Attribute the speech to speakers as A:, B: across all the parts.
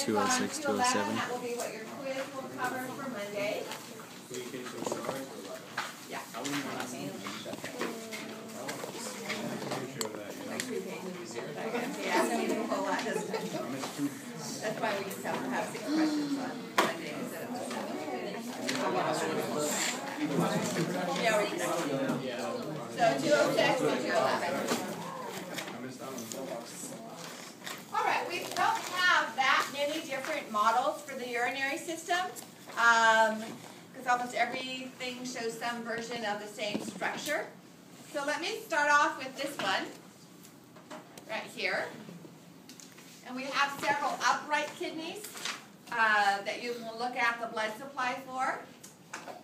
A: 206, 207.
B: That will be what your quiz will cover for Monday. Yeah. That's why we just have to have 6 questions on Monday instead of 7. Yeah, we can. So 206 and 211. Alright, we don't have that many different models for the urinary system because almost everything shows some version of the same structure. So let me start off with this one right here. And we have several upright kidneys that you can look at the blood supply for.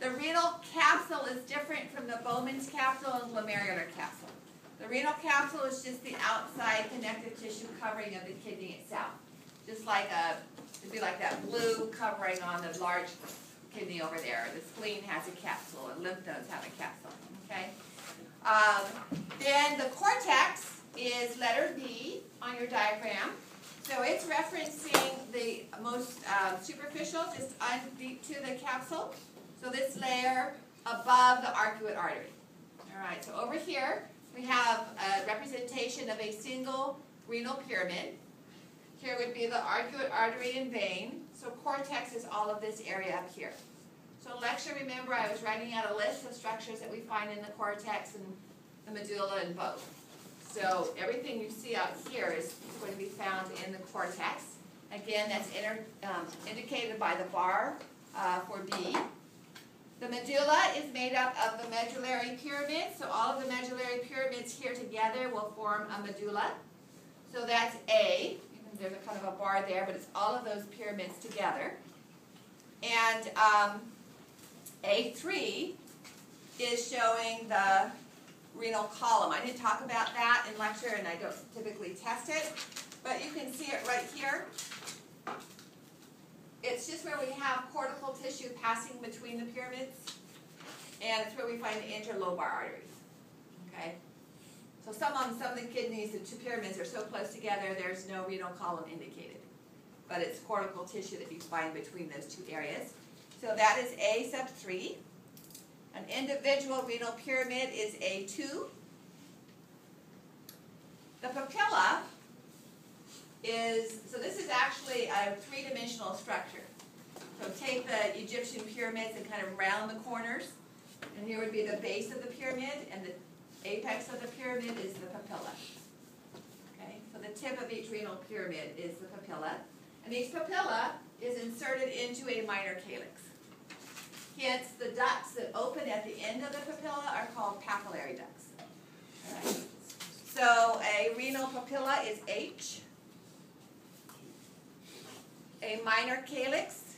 B: The renal capsule is different from the Bowman's capsule and glomerular capsule. The renal capsule is just the outside connective tissue covering of the kidney itself. Just like it'd be like that blue covering on the large kidney over there. The spleen has a capsule and lymph nodes have a capsule. Okay. Then the cortex is letter B on your diagram. So it's referencing the most superficial, just deep to the capsule. So this layer above the arcuate artery. All right. So over here we have a representation of a single renal pyramid. Here would be the arcuate artery and vein. So cortex is all of this area up here. So lecture, remember I was writing out a list of structures that we find in the cortex and the medulla and both. So everything you see out here is going to be found in the cortex. Again, that's indicated by the bar for B. The medulla is made up of the medullary pyramid. So all of the medullary pyramids here together will form a medulla. So that's A. There's a kind of a bar there, but it's all of those pyramids together. And A3 is showing the renal column. I didn't talk about that in lecture, and I don't typically test it, but you can see it right here. It's just where we have cortical tissue passing between the pyramids, and it's where we find the interlobar arteries. Okay? So some of the kidneys, the 2 pyramids are so close together, there's no renal column indicated. But it's cortical tissue that you find between those 2 areas. So that is A sub 3. An individual renal pyramid is A2. The papilla is, so this is actually a 3-dimensional structure. So take the Egyptian pyramids and kind of round the corners. And here would be the base of the pyramid, and the apex of the pyramid is the papilla. Okay, so the tip of each renal pyramid is the papilla. And each papilla is inserted into a minor calyx. Hence, the ducts that open at the end of the papilla are called papillary ducts. All right. So a renal papilla is H. A minor calyx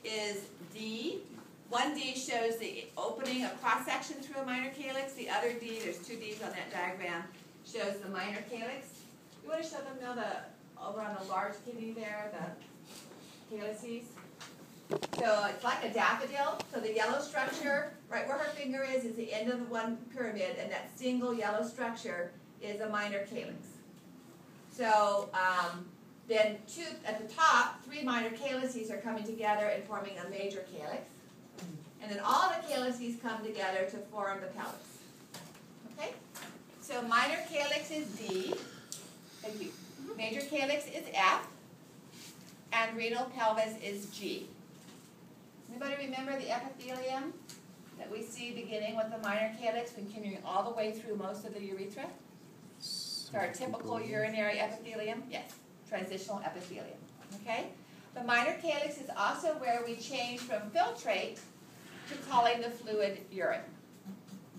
B: is D. One D shows the opening, a cross-section through a minor calyx. The other D, there's 2 Ds on that diagram, shows the minor calyx. You want to show them now over on the large kidney there, the calyces? So it's like a daffodil. So the yellow structure, right where her finger is the end of the one pyramid, and that single yellow structure is a minor calyx. So then at the top, 3 minor calyces are coming together and forming a major calyx. And then all the calyces come together to form the pelvis. Okay? So minor calyx is D. Thank you. Major calyx is F. And renal pelvis is G. Anybody remember the epithelium that we see beginning with the minor calyx and continuing all the way through most of the urethra? So our typical urinary epithelium? Yes. Transitional epithelium. Okay? The minor calyx is also where we change from filtrate to calling the fluid urine.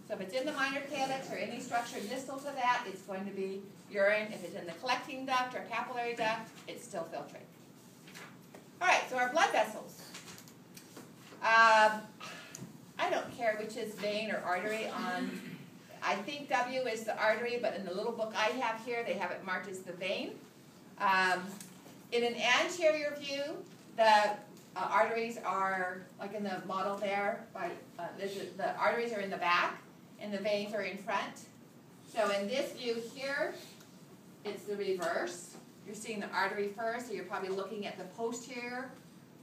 B: So if it's in the minor calyx or any structure distal to that, it's going to be urine. If it's in the collecting duct or capillary duct, it's still filtrate. All right, so our blood vessels. I don't care which is vein or artery on, I think W is the artery, but in the little book I have here, they have it marked as the vein. In an anterior view, the arteries are, like in the model there, the arteries are in the back and the veins are in front. So in this view here, it's the reverse. You're seeing the artery first, so you're probably looking at the posterior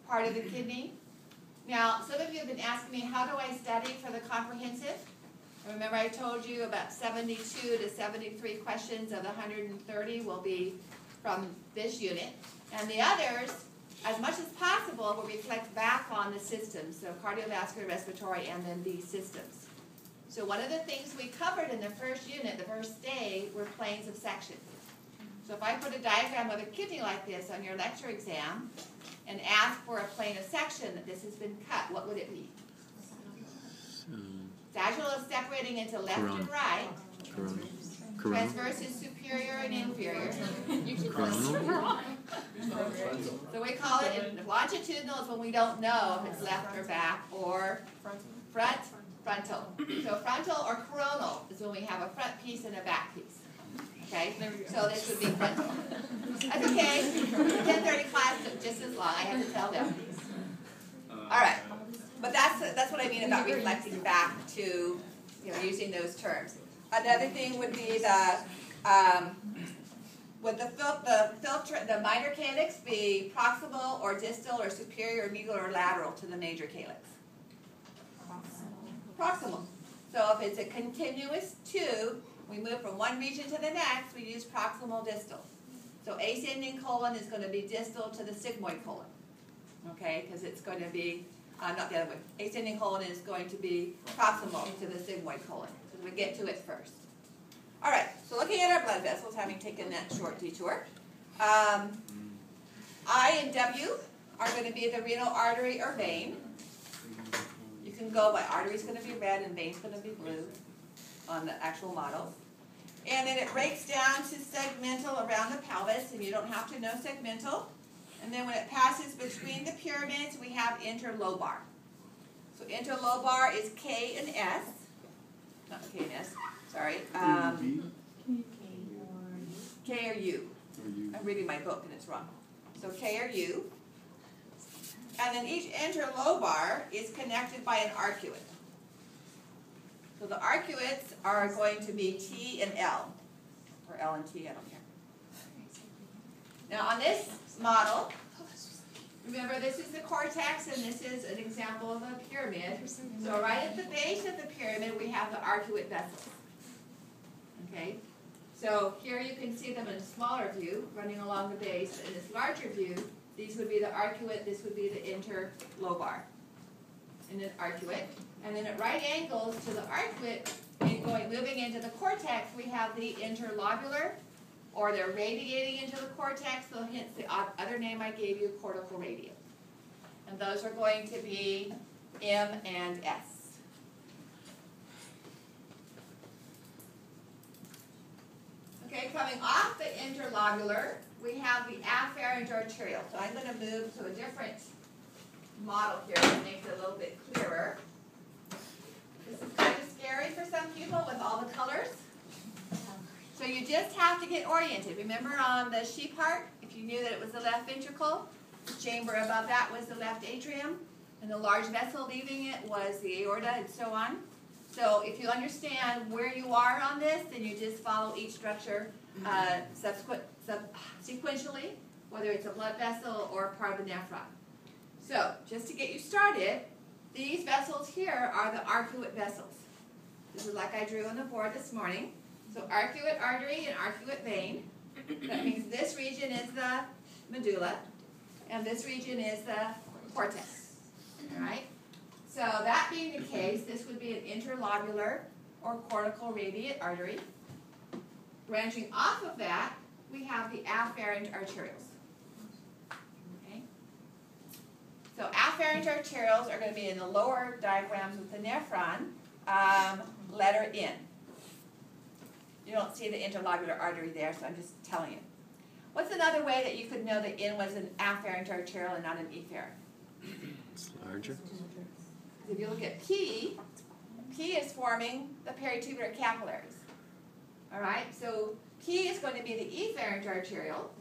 B: part of the kidney. Now, some of you have been asking me, how do I study for the comprehensive? Remember I told you about 72 to 73 questions of the 130 will be from this unit. And the others, as much as possible, will reflect back on the systems, so cardiovascular, respiratory, and then these systems. So one of the things we covered in the first unit, the first day, were planes of section. So if I put a diagram of a kidney like this on your lecture exam and ask for a plane of section that this has been cut, what would it be? Sagittal is separating into left and right. Transverse is superior and inferior. So we call it, longitudinal is when we don't know if it's left or back, or front, frontal. So frontal or coronal is when we have a front piece and a back piece. Okay, so this would be frontal. That's okay. The 10:30 class took just as long. I had to tell them. All right, but that's what I mean about reflecting back to, using those terms. Another thing would be would the minor calyx be proximal or distal or superior or medial or lateral to the major calyx? Proximal. So if it's a continuous tube, we move from one region to the next, we use proximal distal. So ascending colon is going to be distal to the sigmoid colon. Okay, because it's going to be, not the other way. Ascending colon is going to be proximal to the sigmoid colon. So we get to it first. All right, so looking at our blood vessels, having taken that short detour, I and W are going to be the renal artery or vein. You can go by artery is going to be red and vein is going to be blue on the actual model. And then it breaks down to segmental around the pelvis, and you don't have to know segmental. And then when it passes between the pyramids, we have interlobar. So interlobar is K and S. Not K and S, sorry. K or U. I'm reading my book and it's wrong. So K or U. And then each interlobar is connected by an arcuate. So the arcuates are going to be T and L, or L and T, I don't care. Now on this model, remember this is the cortex and this is an example of a pyramid. So right at the base of the pyramid we have the arcuate vessels. Okay, so here you can see them in a smaller view running along the base. In this larger view, these would be the arcuate, this would be the interlobar. And then arcuate. And then at right angles to the arcuate, moving into the cortex, we have the interlobular, or they're radiating into the cortex, so hence the other name I gave you, cortical radius. And those are going to be M and S. Okay, coming off the interlobular, we have the afferent arterial. So I'm going to move to a different model here that makes it a little bit clearer. This is kind of scary for some people with all the colors. So you just have to get oriented. Remember on the sheep heart, if you knew that it was the left ventricle, the chamber above that was the left atrium, and the large vessel leaving it was the aorta, and so on. So if you understand where you are on this, then you just follow each structure sequentially, whether it's a blood vessel or part of the nephron. So just to get you started, these vessels here are the arcuate vessels. This is like I drew on the board this morning. So arcuate artery and arcuate vein. That means this region is the medulla, and this region is the cortex. All right? So that being the case, this would be an interlobular or cortical radiate artery. Branching off of that, we have the afferent arterioles. Okay? So afferent arterioles are going to be in the lower diagrams with the nephron, letter N. You don't see the interlobular artery there, so I'm just telling you. What's another way that you could know that N was an afferent arteriole and not an efferent?
A: It's larger.
B: If you look at P is forming the peritubular capillaries. All right, so P is going to be the efferent arteriole.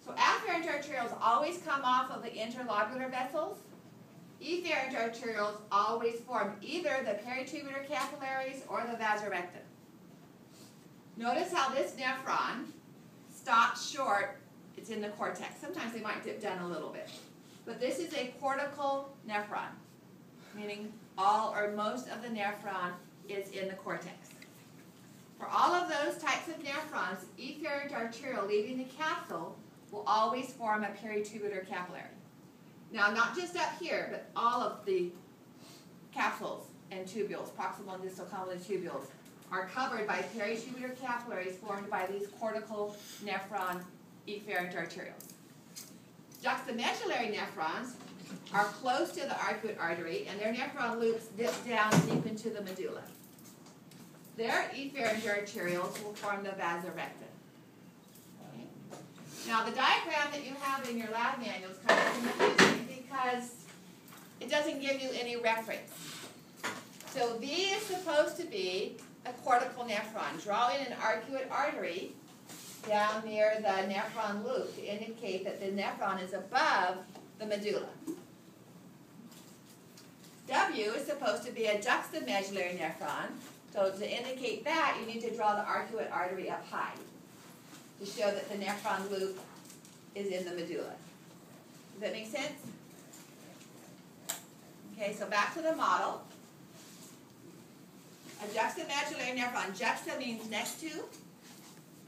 B: So afferent arterioles always come off of the interlobular vessels. Efferent arterioles always form either the peritubular capillaries or the vasorectum. Notice how this nephron stops short It's in the cortex. Sometimes they might dip down a little bit. But this is a cortical nephron, meaning all or most of the nephron is in the cortex. For all of those types of nephrons, efferent arteriole leaving the capsule will always form a peritubular capillary. Now, not just up here, but all of the capsules and tubules, proximal and distal convoluted tubules, are covered by peritubular capillaries formed by these cortical nephron efferent arterioles. Juxtamedullary nephrons are close to the arcuate artery, and their nephron loops dip down deep into the medulla. Their efferent arterioles will form the vasa recta. Okay. Now, the diagram that you have in your lab manual is kind of confusing because it doesn't give you any reference. So V is supposed to be a cortical nephron. Draw in an arcuate artery down near the nephron loop to indicate that the nephron is above the medulla. W is supposed to be a juxtamedullary nephron. So to indicate that, you need to draw the arcuate artery up high to show that the nephron loop is in the medulla. Does that make sense? Okay, so back to the model. A juxtamedullary nephron. Juxta means next to.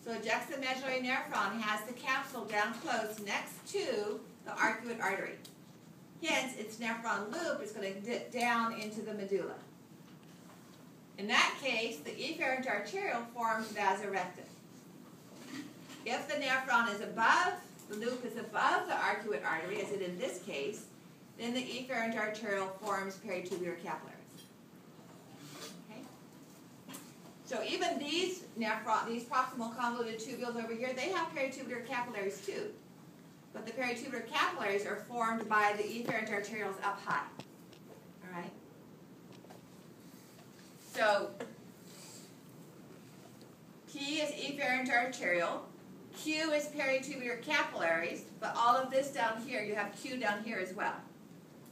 B: So a juxtamedullary nephron has the capsule down close next to the arcuate artery. Hence, its nephron loop is going to dip down into the medulla. In that case, the efferent arteriole forms vasa recta. If the nephron is above, the loop is above the arcuate artery, as it in this case, then the efferent arteriole forms peritubular capillaries. Okay? So even these proximal convoluted tubules over here, they have peritubular capillaries too. But the peritubular capillaries are formed by the efferent arterioles up high. All right? So, P is efferent arteriole, Q is peritubular capillaries, but all of this down here, you have Q down here as well.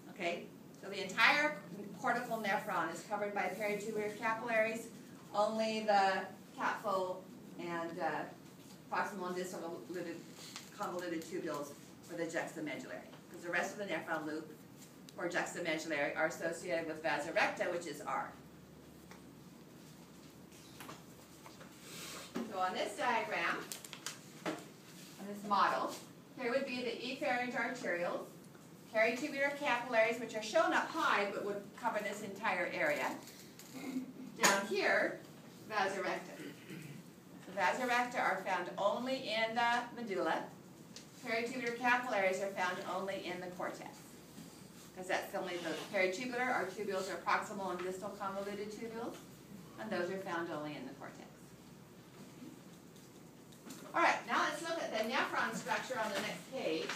B: Okay? So the entire cortical nephron is covered by peritubular capillaries, only the capsule and proximal and distal convoluted tubules for the juxtamedullary, because the rest of the nephron loop or juxtamedullary are associated with vasa recta, which is R. So on this diagram, on this model, here would be the efferent arterioles, peritubular capillaries, which are shown up high but would cover this entire area. Down here, vasa recta. The vasa recta are found only in the medulla. Peritubular capillaries are found only in the cortex, because that's only the peritubular. Our tubules are proximal and distal convoluted tubules, and those are found only in the cortex. All right, now let's look at the nephron structure on the next page.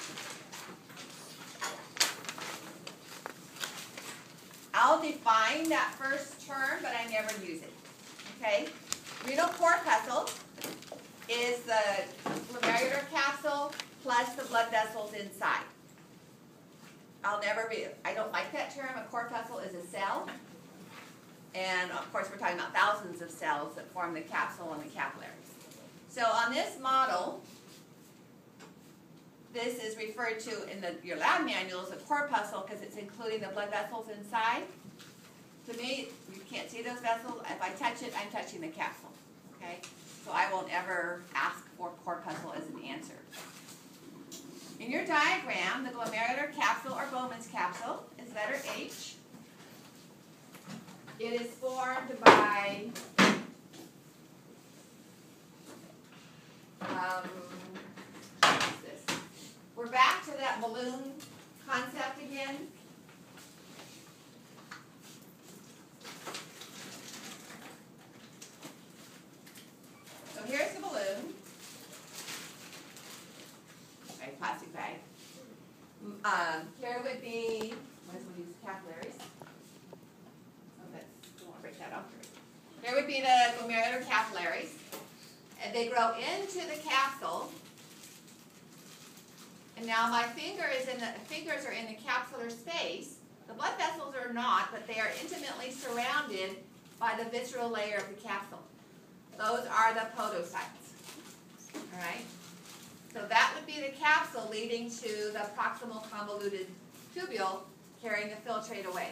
B: I'll define that first term, but I never use it. Okay? Renal corpuscle is the glomerular capsule plus the blood vessels inside. I don't like that term. A corpuscle is a cell. And of course, we're talking about thousands of cells that form the capsule and the capillaries. So on this model, this is referred to in your lab manual as a corpuscle because it's including the blood vessels inside. To me, you can't see those vessels. If I touch it, I'm touching the capsule. Okay? So I won't ever ask for corpuscle as an answer. In your diagram, the glomerular capsule or Bowman's capsule is letter H. It is formed by what's this? We're back to that balloon concept again. So here's the balloon. Okay, plastic bag. Here would be, what is we use capillaries? Oh, I won't break that off. Here would be the glomerular capillaries. And they grow into the capsule. And now my fingers are in the capsular space. The blood vessels are not, but they are intimately surrounded by the visceral layer of the capsule. Those are the podocytes. All right? So that would be the capsule leading to the proximal convoluted tubule carrying the filtrate away.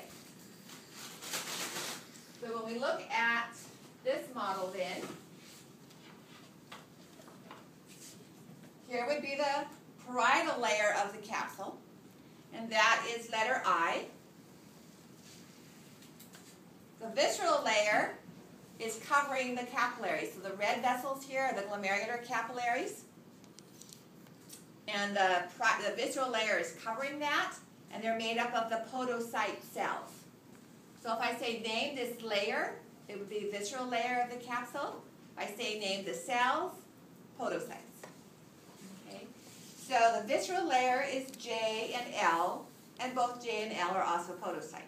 B: So when we look at this model then, here would be the parietal layer of the capsule, and that is letter I. The visceral layer is covering the capillaries. So the red vessels here are the glomerular capillaries, and the visceral layer is covering that, and they're made up of the podocyte cells. So if I say name this layer, it would be the visceral layer of the capsule. If I say name the cells, podocytes. Okay. So the visceral layer is J and L, and both J and L are also podocytes.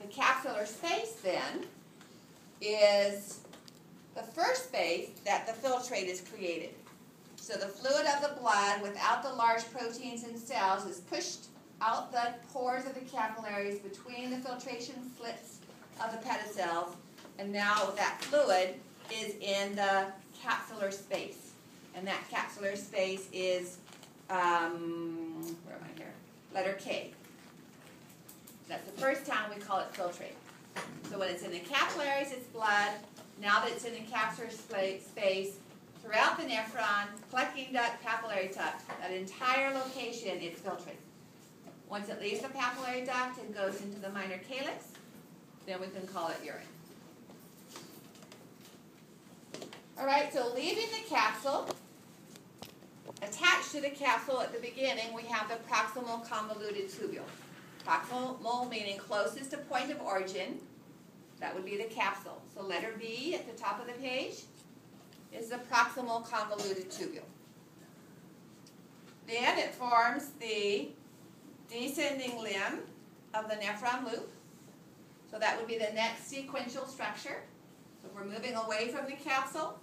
B: The capsular space then is the first space that the filtrate is created. So the fluid of the blood without the large proteins and cells is pushed out the pores of the capillaries between the filtration slits of the pedicels, and now that fluid is in the capsular space. And that capsular space is, where am I here? Letter K. That's the first time we call it filtrate. So when it's in the capillaries, it's blood. Now that it's in the capsular space, throughout the nephron, collecting duct, papillary duct, that entire location, it's filtrate. Once it leaves the papillary duct and goes into the minor calyx, then we can call it urine. All right, so leaving the capsule, attached to the capsule at the beginning, we have the proximal convoluted tubule. Proximal meaning closest to point of origin. That would be the capsule. So letter B at the top of the page is the proximal convoluted tubule. Then it forms the descending limb of the nephron loop. So that would be the next sequential structure. So if we're moving away from the capsule,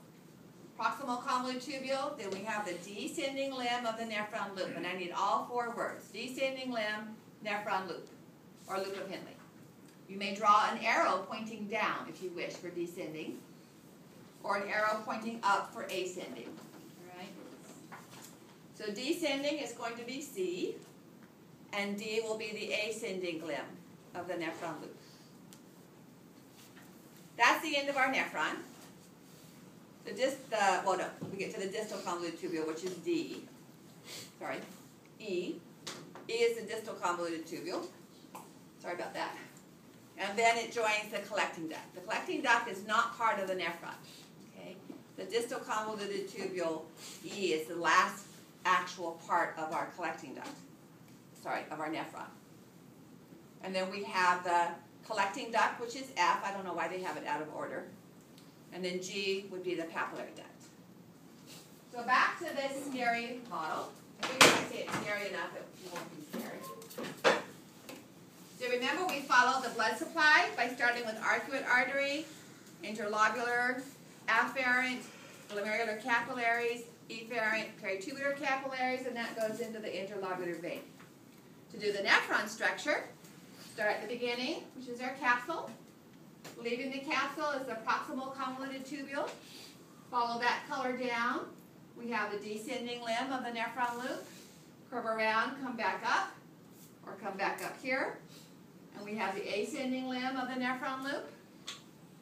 B: proximal convoluted tubule, then we have the descending limb of the nephron loop. And I need all four words. Descending limb, nephron loop, or loop of Henle. You may draw an arrow pointing down if you wish for descending, or an arrow pointing up for ascending. All right? So descending is going to be C, and D will be the ascending limb of the nephron loop. That's the end of our nephron. We get to the distal convoluted tubule, which is D. Sorry, E. E is the distal convoluted tubule. Sorry about that. And then it joins the collecting duct. The collecting duct is not part of the nephron. Okay? The distal convoluted tubule, E, is the last actual part of our collecting duct. Sorry, of our nephron. And then we have the collecting duct, which is F. I don't know why they have it out of order. And then G would be the papillary duct. So back to this scary model. I think if I say it's scary enough, it won't be scary. So remember, we follow the blood supply by starting with arcuate artery, interlobular, afferent, glomerular capillaries, efferent, peritubular capillaries, and that goes into the interlobular vein. To do the nephron structure, start at the beginning, which is our capsule. Leaving the capsule is the proximal convoluted tubule. Follow that color down. We have the descending limb of the nephron loop. Curve around, come back up, or come back up here. And we have the ascending limb of the nephron loop.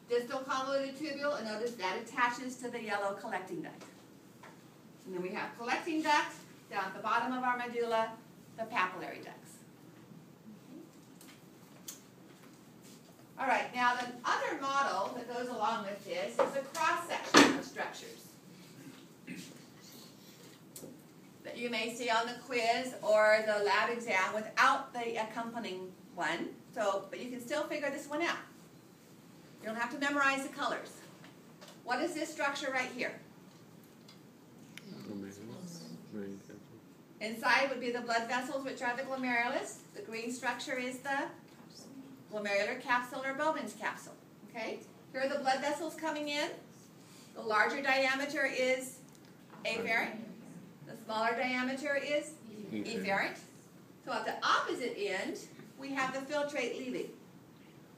B: Distal convoluted tubule, and notice that attaches to the yellow collecting duct. And then we have collecting duct down at the bottom of our medulla, the papillary ducts. All right, now the other model that goes along with this is a cross-section of structures that you may see on the quiz or the lab exam without the accompanying one. So, but you can still figure this one out. You don't have to memorize the colors. What is this structure right here? Inside would be the blood vessels, which are the glomerulus. The green structure is the glomerular capsule or Bowman's capsule. Okay? Here are the blood vessels coming in. The larger diameter is afferent. The smaller diameter is efferent. So at the opposite end, we have the filtrate leaving.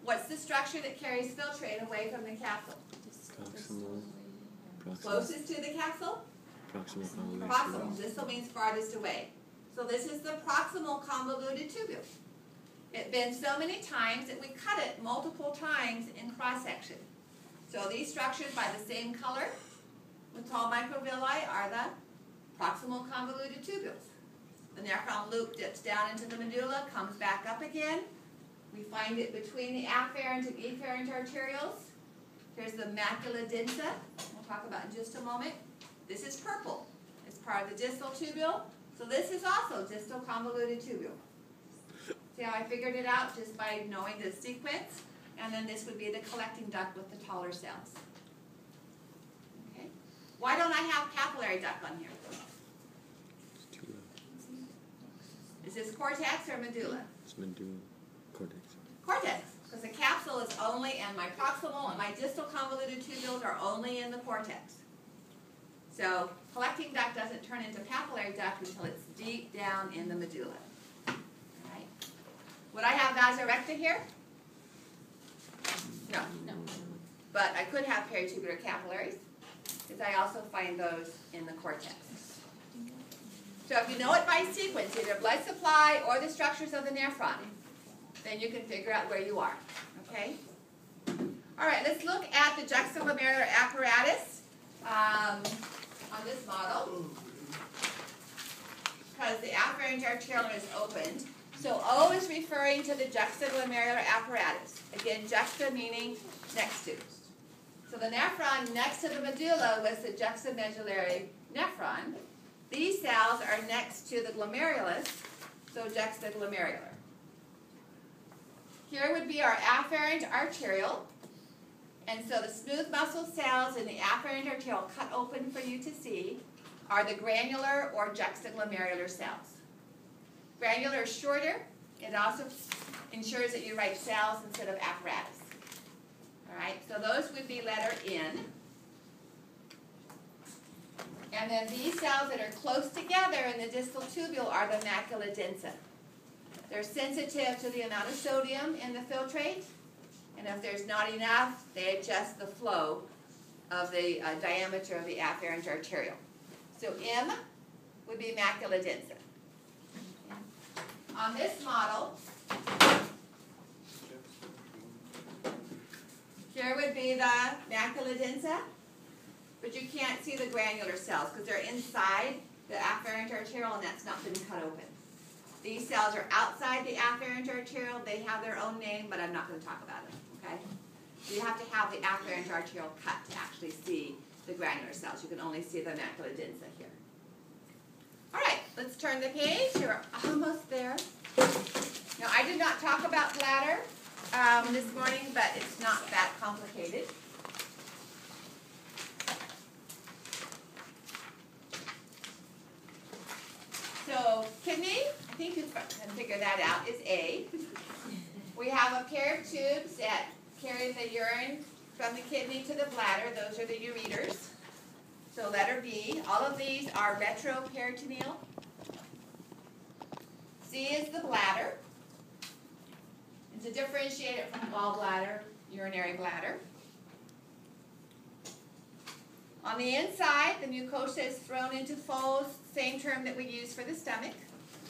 B: What's the structure that carries filtrate away from the capsule?
A: Proximal.
B: Closest to the capsule?
A: Proximal convoluted.
B: Proximal. Distal means farthest away. So this is the proximal convoluted tubule. It bends so many times that we cut it multiple times in cross-section. So these structures by the same color with tall microvilli are the proximal convoluted tubules. The nephron loop dips down into the medulla, comes back up again. We find it between the afferent and efferent arterioles. Here's the macula densa, we'll talk about in just a moment. This is purple. It's part of the distal tubule. So this is also distal convoluted tubule. See how I figured it out just by knowing the sequence? And then this would be the collecting duct with the taller cells. Okay. Why don't I have capillary duct on here?
A: It's too low.
B: Is this cortex or medulla?
A: It's medulla. Cortex.
B: Cortex, because the capsule is only, and my proximal and my distal convoluted tubules are only in the cortex. So collecting duct doesn't turn into papillary duct until it's deep down in the medulla. All right. Would I have vasa recta here? No. But I could have peritubular capillaries, because I also find those in the cortex. So if you know it by sequence, either blood supply or the structures of the nephron, then you can figure out where you are, okay? All right, let's look at the juxtaglomerular apparatus on this model, because the afferent arteriole is opened. So O is referring to the juxtaglomerular apparatus. Again, juxta meaning next to. So the nephron next to the medulla was the juxtamedullary nephron. These cells are next to the glomerulus, so juxtaglomerular. Here would be our afferent arteriole. And so the smooth muscle cells in the afferent arteriole cut open for you to see are the granular or juxtaglomerular cells. Granular is shorter. It also ensures that you write cells instead of apparatus. All right, so those would be letter N. And then these cells that are close together in the distal tubule are the macula densa. They're sensitive to the amount of sodium in the filtrate, and if there's not enough, they adjust the flow of the diameter of the afferent arteriole. So M would be macula densa. On this model, here would be the macula densa, but you can't see the granular cells because they're inside the afferent arteriole and that's not been cut open. These cells are outside the afferent arteriole. They have their own name, but I'm not going to talk about them, okay? So you have to have the afferent arteriole cut to actually see the granular cells. You can only see the macula densa here. All right, let's turn the page. We're almost there. Now, I did not talk about bladder this morning, but it's not that complicated. So, kidney, I think you can figure that out, is A. We have a pair of tubes that carry the urine from the kidney to the bladder. Those are the ureters. So letter B. All of these are retroperitoneal. C is the bladder. And to differentiate it from gallbladder, urinary bladder. On the inside, the mucosa is thrown into folds, same term that we use for the stomach,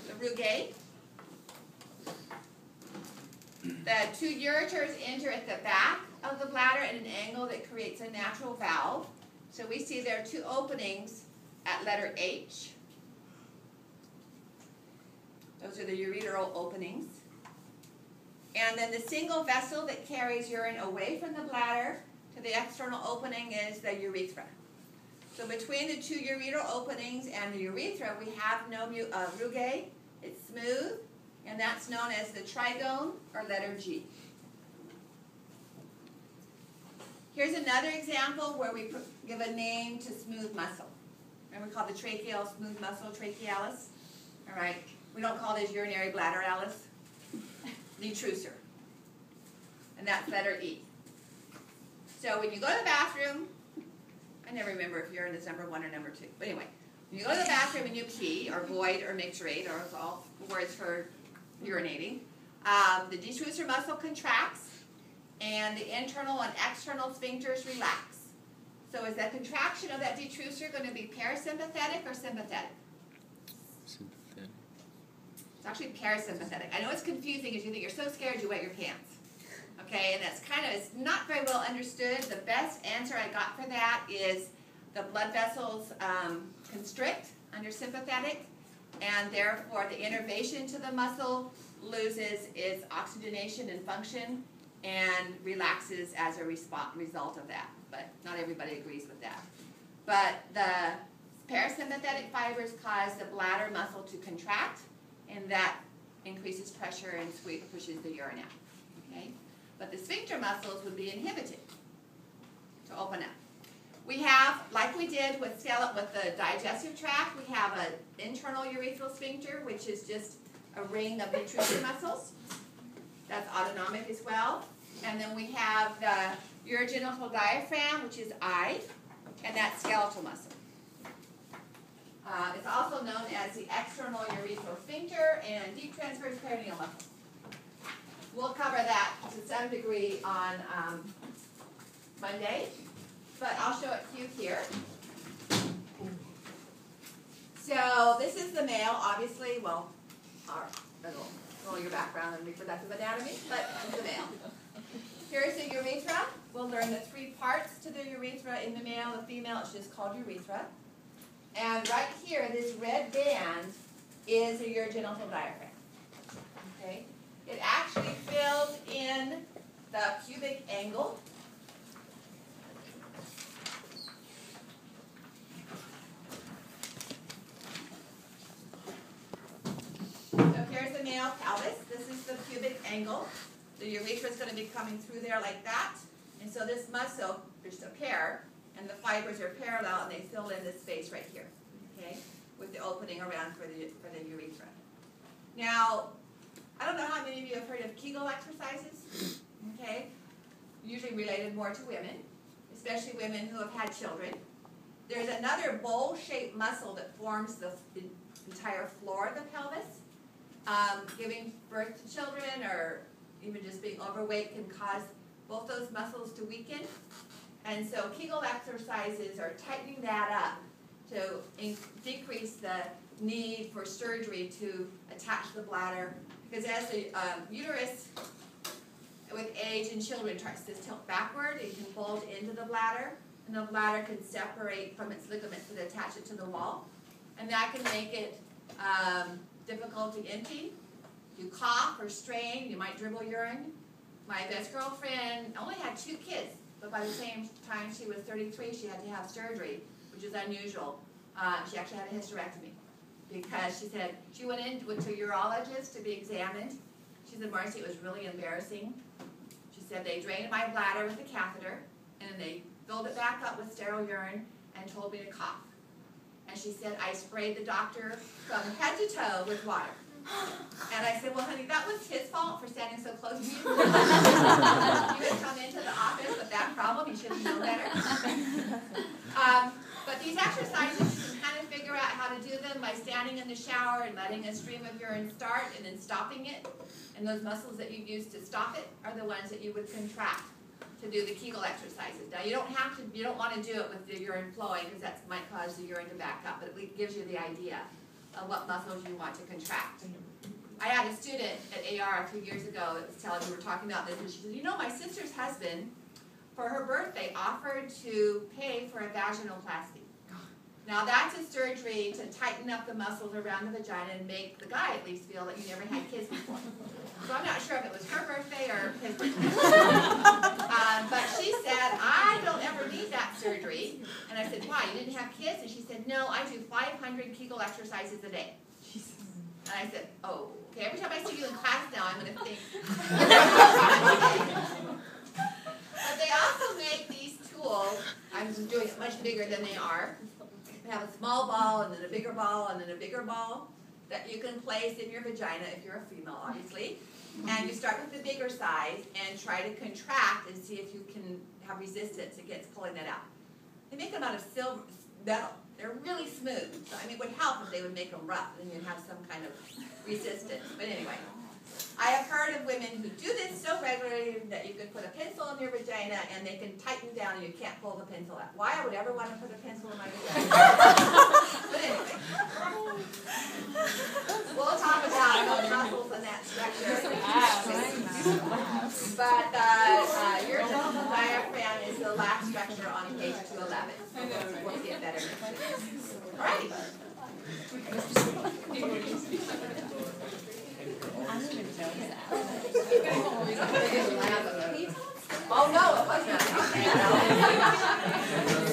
B: the rugae. The two ureters enter at the back of the bladder at an angle that creates a natural valve. So we see there are two openings at letter H. Those are the ureteral openings. And then the single vessel that carries urine away from the bladder to the external opening is the urethra. So between the two ureteral openings and the urethra, we have no rugae. It's smooth, and that's known as the trigone, or letter G. Here's another example where we give a name to smooth muscle. Remember, we call the tracheal smooth muscle trachealis? All right. We don't call this urinary bladderalis. Detrusor. And that's letter E. So when you go to the bathroom, I never remember if urine is number 1 or number 2. But anyway, when you go to the bathroom and you pee, or void, or micturate, or it's all words for urinating, the detrusor muscle contracts, and the internal and external sphincters relax. So is the contraction of that detrusor going to be parasympathetic or sympathetic?
A: Sympathetic.
B: It's actually parasympathetic. I know it's confusing as you think you're so scared you wet your pants. Okay, and that's kind of, it's not very well understood. The best answer I got for that is the blood vessels constrict under sympathetic, and therefore the innervation to the muscle loses its oxygenation and function and relaxes as a result of that. But not everybody agrees with that. But the parasympathetic fibers cause the bladder muscle to contract, and that increases pressure and pushes the urine out. Okay? But the sphincter muscles would be inhibited to open up. We have, like we did with the digestive tract, we have an internal urethral sphincter, which is just a ring of detrusor muscles. That's autonomic as well. And then we have the urogenital diaphragm, which is I, and that's skeletal muscle. It's also known as the external urethral sphincter and deep transverse perineal muscle. We'll cover that to some degree on Monday, but I'll show it to you here. So this is the male, obviously. Well, that'll roll your background and reproductive anatomy, but it's the male. Here's the urethra. We'll learn the three parts to the urethra in the male. The female, it's just called urethra. And right here, this red band is a urogenital diaphragm. Okay? It actually fills in the pubic angle. So here's the male pelvis. This is the pubic angle. The urethra is going to be coming through there like that. And so this muscle, there's a pair, and the fibers are parallel, and they fill in this space right here, okay, with the opening around for the urethra. Now, I don't know how many of you have heard of Kegel exercises, okay, usually related more to women, especially women who have had children. There's another bowl-shaped muscle that forms the entire floor of the pelvis. Giving birth to children or even just being overweight can cause both those muscles to weaken. And so Kegel exercises are tightening that up to decrease the need for surgery to attach the bladder. Because as the uterus, with age in children, tries to tilt backward, it can bulge into the bladder, and the bladder can separate from its ligaments that attach it to the wall. And that can make it difficult to empty. You cough or strain, you might dribble urine. My best girlfriend only had 2 kids, but by the same time she was 33, she had to have surgery, which is unusual. She actually had a hysterectomy because she said she went to a urologist to be examined. She said, Marcy, it was really embarrassing. She said they drained my bladder with a catheter, and then they filled it back up with sterile urine and told me to cough. And she said, I sprayed the doctor from head to toe with water. And I said, well, honey, that was his fault for standing so close to you. You had come into the office with that problem. You should have known better. But these exercises, you can kind of figure out how to do them by standing in the shower and letting a stream of urine start and then stopping it. And those muscles that you use to stop it are the ones that you would contract to do the Kegel exercises. Now, you don't want to do it with the urine flowing because that might cause the urine to back up, but it gives you the idea of what muscles you want to contract. I had a student at AR a few years ago that was telling me, we were talking about this, and she said, you know, my sister's husband, for her birthday, offered to pay for a vaginoplasty. Now, that's a surgery to tighten up the muscles around the vagina and make the guy at least feel that you never had kids before. So I'm not sure if it was her birthday or his birthday. But she said, I don't ever need that surgery. And I said, why? You didn't have kids? And she said, no, I do 500 Kegel exercises a day. And I said, oh, okay, every time I see you in class now, I'm going to think. But they also make these tools. I'm doing it much bigger than they are. They have a small ball and then a bigger ball and then a bigger ball that you can place in your vagina if you're a female, obviously. And you start with the bigger size and try to contract and see if you can have resistance against pulling it out. They make them out of silver metal. They're really smooth. So, I mean, it would help if they would make them rough and you'd have some kind of resistance. But anyway, I have heard of women who do this so regularly that you could put a pencil in your vagina and they can tighten down and you can't pull the pencil out. Why I would ever want to put a pencil in my vagina? But anyway. We'll talk about the muscles and that structure. But your genital diaphragm is the last structure on page 211. We'll see it better next week. Alrighty. Oh no, it wasn't.